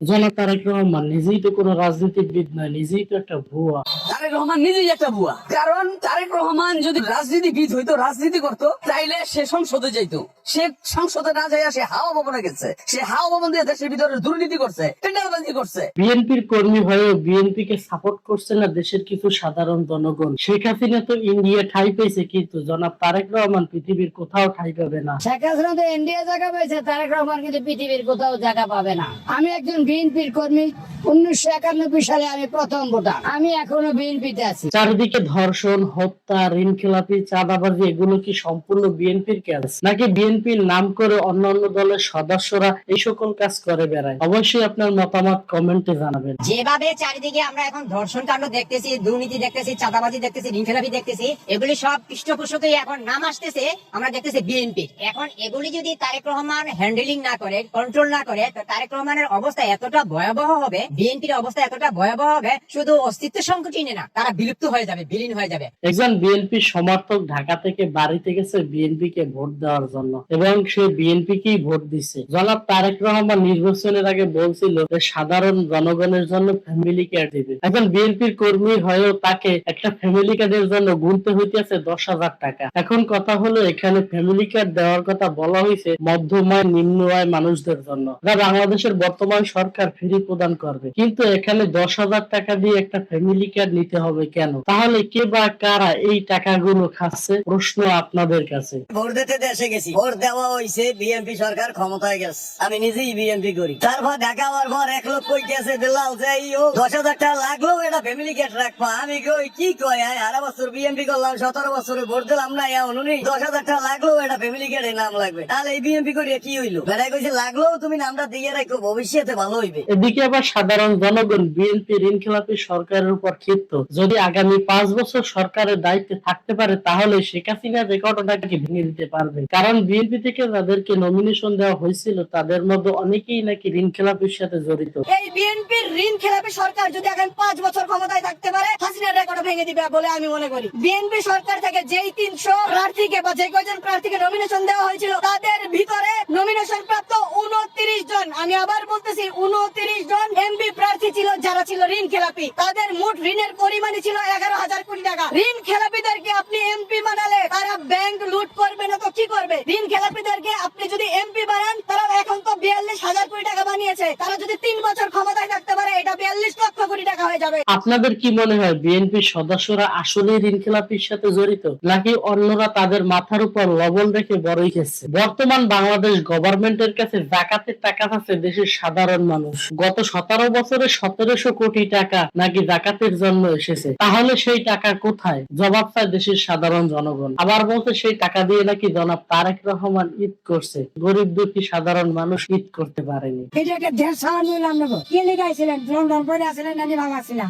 জনাব তারেক রহমান নিজেই তো কোনো রাজনীতিবিদ নয়, নিজেই তো একটা ভুয়া। তারেক রহমান নিজেই একটা ভুয়া। কারণ তারেক রহমান যদি রাজনীতিবিদ হইতো, রাজনীতি করতো, তাইলে সে সংসদে যাইতো। সে সংসদে না যাইয়া সে হাওয়া ভবনে গেছে। সে হাওয়া ভবন দিয়ে দেশের ভিতরে দুর্নীতি করছে, টেন্ডারবাজি করছে। বিএনপির কর্মী হয়েও বিএনপি কে সাপোর্ট করছে না দেশের কিছু সাধারণ জনগণ। শেখ হাসিনা তো ইন্ডিয়া ঠাঁই পেয়েছে, কিন্তু জনাব তারেক রহমান পৃথিবীর কোথাও ঠাঁই পাবে না। শেখ হাসিনা তো ইন্ডিয়া জায়গা পেয়েছে, তারেক রহমান কিন্তু পৃথিবীর কোথাও জায়গা পাবে না। আমি একজন বিএনপির কর্মী, 1991 সালে আমি প্রথম ভোটার, আমি এখনো বিএনপিতে আছি। চারিদিকে ধর্ষণ, হত্যা, ঋণ খেলাপি, চাঁদাবাজি, এগুলো কি সম্পূর্ণ বিএনপির কাজ, নাকি বিএনপির নাম করে অন্যান্য দলের সদস্যরা এই সকল কাজ করে বেড়ায়? অবশ্যই আপনার মতামত কমেন্টে জানাবেন। যেভাবে চারিদিকে আমরা এখন ধর্ষণ কাণ্ড দেখতেছি, দুর্নীতি দেখতেছি, চাঁদাবাজি দেখতেছি, ঋণখেলাপি দেখতেছি, এগুলি সব পৃষ্ঠপোষকেই এখন নাম আসতেছে, আমরা দেখতেছি বিএনপি। এখন এগুলি যদি তারেক রহমান হ্যান্ডেলিং না করে, কন্ট্রোল না করে, তো তারেক রহমানের অবস্থা এতটা ভয়াবহ হবে, বিএনপির অবস্থা এতটা ভয়াবহ হবে, শুধু অস্তিত্ব সংকটই না, তারা বিলুপ্ত হয়ে যাবে, বিলীন হয়ে যাবে। একজন বিএনপি সমর্থক ঢাকা থেকে বাড়িতে গেছে বিএনপি কে ভোট দেওয়ার জন্য, এবং সে বিএনপি কেই ভোট দিচ্ছে। জনাব তারেক রহমান নির্বাচনের আগে বলছিল যে সাধারণ জনগণের জন্য ফ্যামিলি কার্ড দিবে। এখন বিএনপির কর্মী হয়েও তাকে একটা ফ্যামিলি কার্ডের জন্য গুনতে হইতেছে 10,000 টাকা। এখন কথা হলো, এখানে ফ্যামিলি কার্ড দেওয়ার কথা বলা হয়েছে মধ্যম আয়, নিম্ন আয় মানুষদের জন্য, যা বাংলাদেশের বর্তমান সরকার ফ্রি প্রদান করবে। কিন্তু এখানে 10,000 টাকা দিয়ে একটা ফ্যামিলি কার্ড নিতে হবে কেন? তাহলে কে বা কারা এই টাকাগুলো খাচ্ছে? প্রশ্ন আপনাদের কাছে। ভোট দিতে দেশে গেছি, ভোট দেওয়া হয়েছে, বিএনপি সরকার ক্ষমতায় গেছে, আমি নিজেই বিএনপি করি। তারপর দেখা হওয়ার পর 1 লক্ষ গেছে দিলাম, যে 10,000 টাকা লাগলো এটা ফ্যামিলি কার্ড রাখবা। আমি কই কি কয়, আড়া বছর বিএনপি করলাম, 17 বছরে ভোট দিলাম না, উনি 10,000 টাকা লাগলো এটা ফ্যামিলি কার্ডে নাম লাগবে, তাহলে এই বিএনপি করিয়া কি হইলো? বেড়াই কইছে লাগলো তুমি নামটা দিয়ে রাখো, ভবিষ্যতে ভালো হইবে। এদিকে আবার সাধারণ জনগণ বিএনপি ঋণ খেলাপি সরকারের উপর ক্ষিপ্ত। যদি আগামী 5 বছর সরকারের দায়িত্বে থাকতে পারে, তাহলে শেখ হাসিনা রেকর্ডটাকে ভেঙে দিতে পারবে। কারণ বিএনপি থেকে যাদেরকে নমিনেশন দেওয়া হয়েছিল তাদের মধ্যে অনেকেই নাকি ঋণ খেলাপির সাথে জড়িত। এই বিএনপির ঋণ খেলাপি সরকার যদি এখন 5 বছর ক্ষমতায় থাকতে পারে, হাসিনার রেকর্ড ভেঙে দিবে বলে আমি মনে করি। বিএনপি সরকার থেকে যেই 300 প্রার্থীকে বা যে কয়জন প্রার্থীকে নমিনেশন দেওয়া হয়েছিল, তাদের ভিতরে নমিনেশন প্রাপ্ত 29 জন, আমি আবার বলতেছি 29 জন এমপি প্রার্থী ছিল যারা ছিল ঋণ খেলাপি। তাদের মোট ঋণের পরিমাণই ছিল 11,000 কোটি টাকা। ঋণ খেলাপিদেরকে আপনি এমপি বানালে তারা ব্যাংক লুট করবে না তো কি করবে? ঋণ খেলাপিদেরকে আপনি যদি এমপি বানান, তারা এখন তো 42,000 কোটি টাকা বানিয়েছে, তারা যদি 3 বছর ক্ষমতায় থাকতে পারে, এটা 42 লক্ষ কোটি টাকা হয়ে যাবে। আপনাদের কি মনে হয় বিএনপির সদস্যরা আসলে ঋণ খেলাপির সাথে জড়িত, নাকি অন্যরা তাদের মাথার উপর লবণ রেখে বড়ই খেচ্ছে? বর্তমান বাংলাদেশ গভর্নমেন্টের কাছে জাকাতের টাকা আছে দেশের সাধারণ মানুষ। গত 17 বছরে 1700 কোটি টাকা নাকি জাকাতের জন্য এসেছে। তাহলে সেই টাকা কোথায়? জবাব চায় দেশের সাধারণ জনগণ। আবার বলতে সেই টাকা দিয়ে নাকি জনাব তারেক রহমান ঈদ করছে, গরিব দুঃখী সাধারণ মানুষ ঈদ করতে পারেনি। এটা একটা দেশ সারা নিলাম নেবো। কে লিখাইছিলেন? লন্ডন পড়ে আসছিলেন নাকি ভাঙাছিলাম?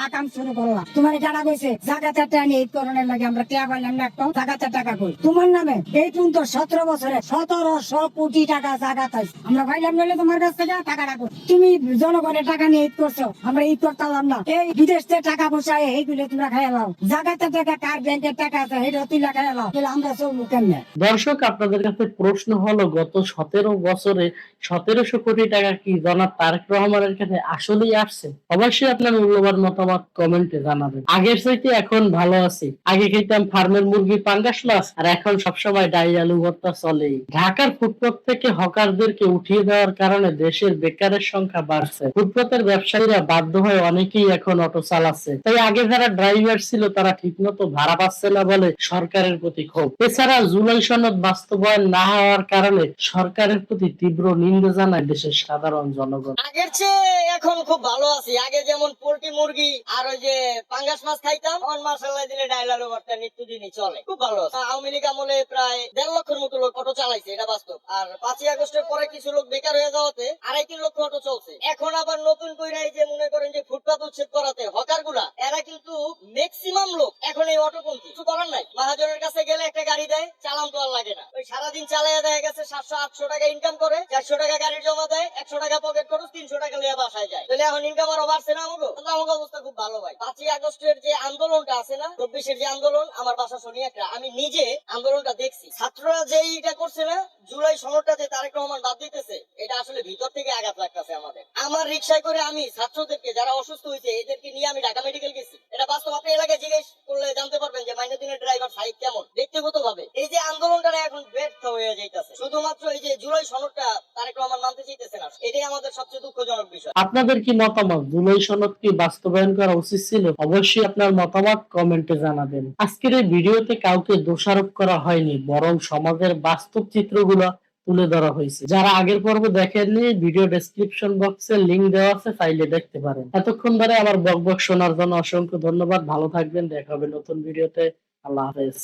আকাম শুরু করলাম। তোমার টাকা কইছে জাকাতের টাকা নিয়ে ঈদ করণের লাগে আমরা টাকা পাইলাম না, একটা জাকাতের টাকা কই তোমার নামে? এই পর্যন্ত 17 বছরে 1700 কোটি টাকা জাকাত আছে, আমরা পাইলাম নইলে তোমার কাছ থেকে টাকাটা কই? তুমি জনগণের টাকা নিয়ে ঈদ করছো, আমরা ঈদ করতাম না। এই বিদেশ থেকে টাকা পয়সা এইগুলো তোমরা খাই লাও, জাকাতের টাকা কার ব্যাংকের টাকা আছে এটা তুই খাই লাও, তাহলে আমরা চলবো কেমনে? দর্শক, আপনাদের কাছে প্রশ্ন হলো, গত 17 বছরে 1700 কোটি টাকা কি জনাব তারেক রহমানের কাছে আসলেই আসছে? অবশ্যই আপনার মূল্যবান মতামত কমেন্টে জানাবেন। আগের চাইতে এখন ভালো আছি। আগে খেতাম ফার্মের মুরগি, পাঙ্গাস মাছ, আর এখন সবসময় ডাল আলু ভর্তা চলেই। ঢাকার ফুটপাত থেকে হকারদেরকে উঠিয়ে দেওয়ার কারণে দেশের বেকারের সংখ্যা বাড়ছে। ফুটপাতের ব্যবসায়ীরা বাধ্য হয়ে অনেকেই এখন অটো চালাচ্ছে। তাই আগে যারা ড্রাইভার ছিল তারা ঠিকমতো ভাড়া পাচ্ছে না বলে সরকারের প্রতি ক্ষোভ। এছাড়া জুলাই সনদ বাস্তবায়ন না হওয়ার কারণে সরকারের প্রতি তীব্র নিন্দা জানায় দেশের সাধারণ জনগণ। আগের চেয়ে এখন খুব ভালো আছি। আগে যেমন পোল্ট্রি মুরগি আর ওই যে পাঙ্গাস মাছ খাইতাম, অন মশলা দিলে ডাইল আলু ভর্তা নিত্যদিনই চলে, খুব ভালো আছে। আওয়ামী লীগ আমলে প্রায় 1.5 লক্ষের মতো লোক অটো চালাইছে, এটা বাস্তব। আর 5ই আগস্টের পরে কিছু লোক বেকার হয়ে যাওয়াতে 2.5-3 লক্ষ অটো চলছে। এখন আবার নতুন কইরা এই যে মনে করেন যে ফুটপাত উচ্ছেদ করাতে হকার গুলা, এরা এরা কিন্তু ম্যাক্সিমাম লোক এখন এই অটোপন্থী, কিছু করার নাই। মহাজনের কাছে গেলে একটা গাড়ি দেয়, চালান তো আর লাগে না। ওই সারাদিন চালাইয়া দেখা গেছে 700-800 টাকা ইনকাম করে, 400 টাকা গাড়ির জমা দেয়, 100 টাকা পকেট খরচ, 300 টাকা লিয়ে বাসায় যায়। তাহলে এখন ইনকাম আরো বাড়ছে না আমাকে? আমাকে অবস্থা খুব ভালো ভাই। 5ই আগস্টের যে আন্দোলনটা আছে না, 24-এর যে আন্দোলন, আমার বাসা শনি একটা, আমি নিজে আন্দোলনটা দেখছি। ছাত্ররা যে এইটা করছে না, জুলাই সনদটা যে তারেক রহমান বাদ দিতেছে, এটা আসলে ভিতর থেকে আঘাত লাগতেছে আমাদের। আমার রিক্সায় করে আমি ছাত্রদেরকে, যারা অসুস্থ হয়েছে, এদেরকে নিয়ে আমি ঢাকা মেডিকেল গেছি। এটা বাস্তব, আপনি এলাকায় জিজ্ঞেস করলে জানতে পারবেন যে মাইনুদ্দিনের ড্রাইভার সাহিব কেমন ব্যক্তিগত ভাবে। এই যে আন্দোলনটা এখন ব্যর্থ হয়ে যাইতেছে, শুধুমাত্র এই যে জুলাই সনদটা তারেক রহমান মানতে চাইতেছে না, এটাই আমাদের সবচেয়ে দুঃখজনক বিষয়। আপনাদের কি মতামত? জুলাই সনদ কি বাস্তবায়ন করা উচিত ছিল? অবশ্যই আপনার মতামত কমেন্টে জানাবেন। আজকের এই ভিডিওতে কাউকে দোষারোপ করা হয়নি, বরং সমাজের বাস্তব চিত্রগুলো তুলে ধরা হয়েছে। যারা আগের পর্ব দেখেননি, ভিডিও ডেসক্রিপশন বক্সে লিংক দেওয়া আছে, চাইলে দেখতে পারেন। এতক্ষণ ধরে আমার বকবক শোনার জন্য অসংখ্য ধন্যবাদ। ভালো থাকবেন, দেখা হবে নতুন ভিডিওতে। আল্লাহ হাফেজ।